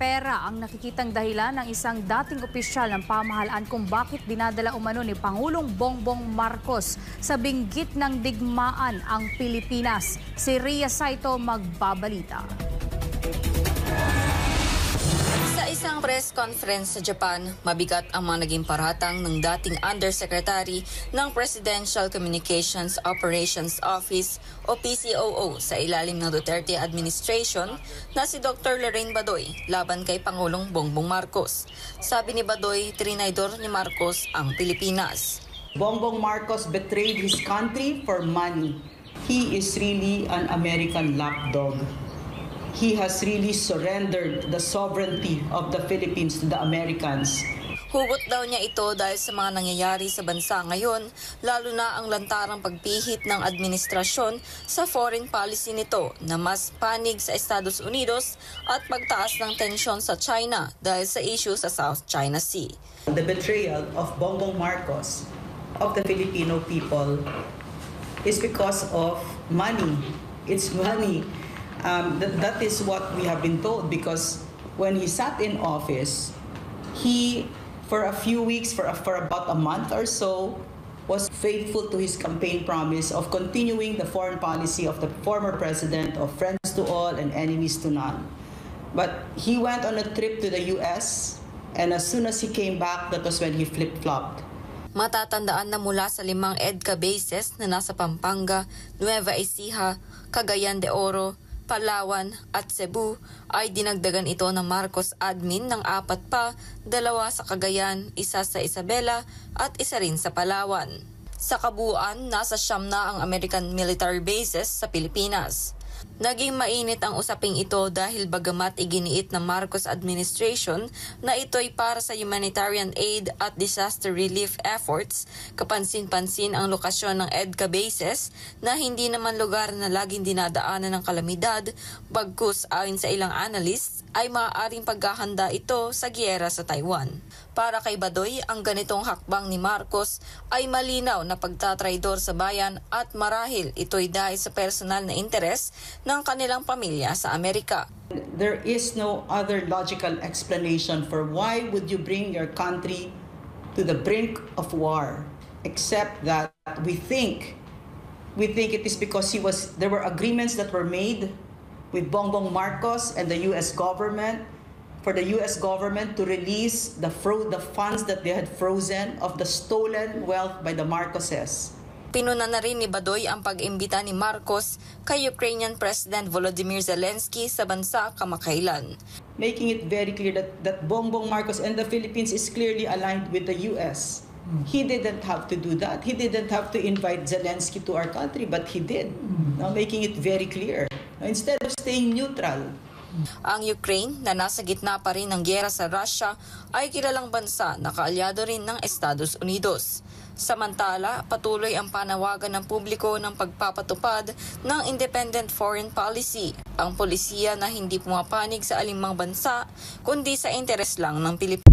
pera ang nakikitang dahilan ng isang dating opisyal ng pamahalaan kung bakit dinadala umano ni Pangulong Bongbong Marcos sa binggit ng digmaan ang Pilipinas. Si Ria Saito magbabalita. Sa isang press conference sa Japan, mabigat ang mga naging paratang ng dating Undersecretary ng Presidential Communications Operations Office o PCOO sa ilalim ng Duterte administration na si Dr. Lorraine Badoy laban kay Pangulong Bongbong Marcos. Sabi ni Badoy, trinaydor ni Marcos ang Pilipinas. Bongbong Marcos betrayed his country for money. He is really an American lapdog. He has really surrendered the sovereignty of the Philippines to the Americans. Hugot daw niya ito dahil sa mga nangyayari sa bansa ngayon, lalo na ang lantarang pagpihit ng administrasyon sa foreign policy nito na mas panig sa Estados Unidos at pagtaas ng tensyon sa China dahil sa issue sa South China Sea. The betrayal of Bongbong Marcos of the Filipino people is because of money. It's money. That is what we have been told, because when he sat in office, he, for a few weeks, for about a month or so, was faithful to his campaign promise of continuing the foreign policy of the former president of friends to all and enemies to none. But he went on a trip to the US, and as soon as he came back, that was when he flip-flopped. Matatandaan na mula sa 5 EDCA bases na nasa Pampanga, Nueva Ecija, Cagayan de Oro, Palawan at Cebu ay dinagdagan ito ng Marcos admin ng 4 pa, 2 sa Cagayan, 1 sa Isabela at 1 rin sa Palawan. Sa kabuuan, nasa 9 na ang American military bases sa Pilipinas. Naging mainit ang usaping ito dahil bagamat iginiit ng Marcos administration na ito'y para sa humanitarian aid at disaster relief efforts, kapansin-pansin ang lokasyon ng EDCA bases na hindi naman lugar na laging dinadaanan ng kalamidad, bagkus ayon sa ilang analysts ay maaaring paghahanda ito sa giyera sa Taiwan. Para kay Badoy, ang ganitong hakbang ni Marcos ay malinaw na pagtatraidor sa bayan at marahil ito'y dahil sa personal na interes ng kanilang pamilya sa Amerika. There is no other logical explanation for why would you bring your country to the brink of war, except that we think it is because there were agreements that were made with Bongbong Marcos and the US government for the US government to release the funds that they had frozen of the stolen wealth by the Marcoses. Pinuna na rin ni Badoy ang pag-imbita ni Marcos kay Ukrainian President Volodymyr Zelensky sa bansa kamakailan. Making it very clear that Bongbong Marcos and the Philippines is clearly aligned with the US. He didn't have to do that. He didn't have to invite Zelensky to our country, but he did. Now making it very clear. Instead of staying neutral. Ang Ukraine, na nasa gitna pa rin ng giyera sa Russia, ay kilalang bansa na kaalyado rin ng Estados Unidos. Samantala, patuloy ang panawagan ng publiko ng pagpapatupad ng independent foreign policy. Ang polisiya na hindi pumapanig sa alinmang bansa, kundi sa interes lang ng Pilipinas.